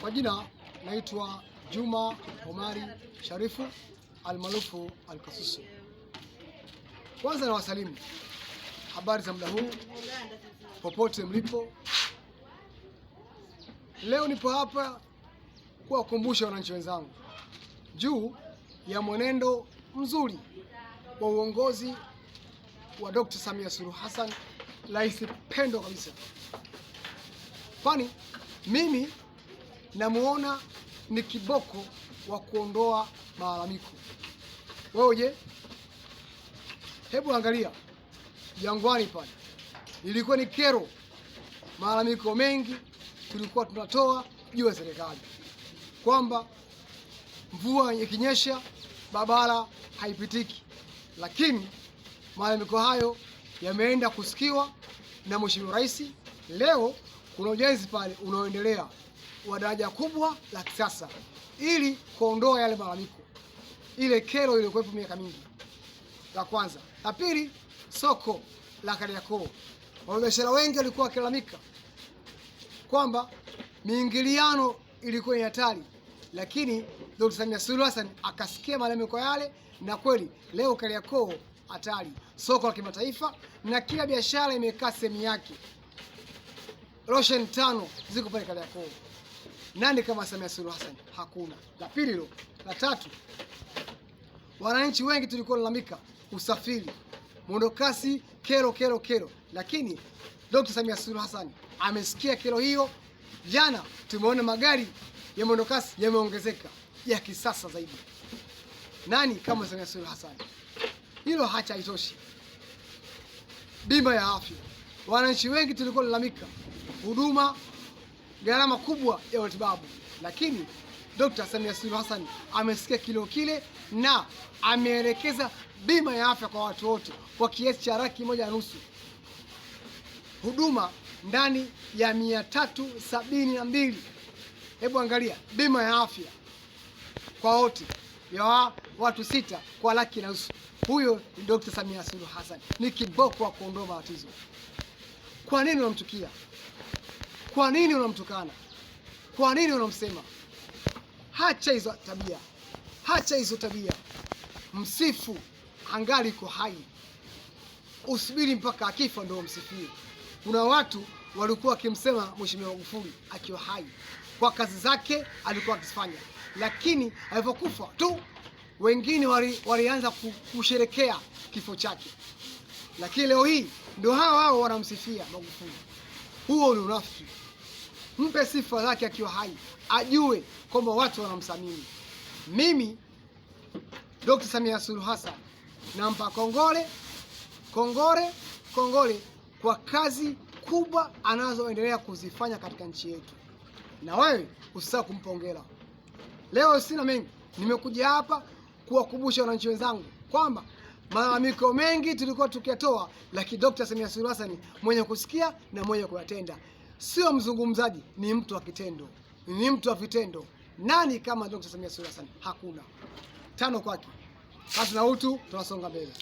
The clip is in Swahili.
Kwa jina naitwa Juma Omari Sharifu almaarufu Alkasusu. Kwanza nawasalimu, habari za muda huu popote mlipo. Leo nipo hapa kuwakumbusha wananchi wenzangu juu ya mwenendo mzuri wa uongozi wa Dr. Samia Suluhu Hassan, rais pendwa kabisa. Kwani mimi namuona ni kiboko wa kuondoa malalamiko. Wewe je? Hebu angalia Jangwani pale, ilikuwa ni kero, malalamiko mengi tulikuwa tunatoa juu ya serikali kwamba mvua ikinyesha barabara haipitiki, lakini malalamiko hayo yameenda kusikiwa na Mheshimiwa Rais. Leo kuna ujenzi pale unaoendelea wa daraja kubwa la kisasa ili kuondoa yale malalamiko, ile kero iliyokuwepo miaka mingi. La kwanza. La pili, soko la Kariakoo. Wafanyabiashara wengi walikuwa wakilalamika kwamba miingiliano ilikuwa ni hatari, lakini Dr. Samia Suluhu Hassan akasikia malalamiko yale, na kweli leo Kariakoo hatari, soko la kimataifa na kila biashara imekaa sehemu yake. Roshen 5 ziko pale Kariakoo. Nani kama Samia Suluhu Hassan? Hakuna. La pili hilo. La tatu, wananchi wengi tulikuwa lalamika usafiri, mwendokasi, kero, lakini Dr. Samia Suluhu Hassan amesikia kero hiyo. Jana tumeona magari ya mwendokasi yameongezeka ya kisasa zaidi. Nani kama Samia Suluhu Hassan? Hilo haitoshi. Bima ya afya, wananchi wengi tulikuwa lalamika huduma, gharama kubwa ya matibabu, lakini Dr. Samia Suluhu Hassan amesikia kilio kile na ameelekeza bima ya afya kwa watu wote kwa kiasi cha Raki1.5. Huduma ndani ya 372. Hebu angalia, bima ya afya kwa wote ya watu 6 kwa Raki1.5. Huyo ni Dr. Samia Suluhu Hassan, ni kiboko wa kuondoa matatizo. Kwa nini unamchukia? Kwa nini unamtukana? Kwa nini unamsema? Hacha hizo tabia, hacha hizo tabia. Msifu angali iko hai, usubiri mpaka akifa ndio msifie. Kuna watu walikuwa wakimsema Mheshimiwa Magufuli akiwa hai kwa kazi zake alikuwa akifanya, lakini alipokufa tu wengine walianza kusherekea kifo chake, lakini leo hii ndio hao wanamsifia Magufuli. Huo ni unafiki. Mpe sifa zake akiwa hai, ajue kwamba watu wanamsamini. Mimi Dr. Samia Suluhu Hassan nampa kongole kwa kazi kubwa anazoendelea kuzifanya katika nchi yetu, na wewe usisahau kumpongeza. Leo sina mengi, nimekuja hapa kuwakumbusha wananchi wenzangu kwamba malalamiko mengi tulikuwa tukiyatoa, lakini Dr. Samia Suluhu Hassan mwenye kusikia na mwenye kuyatenda. Sio mzungumzaji, ni mtu wa kitendo, ni mtu wa vitendo. Nani kama Dr. Samia Suluhu Hassan? Hakuna. 5 kwake. Kazi na utu, tunasonga mbele.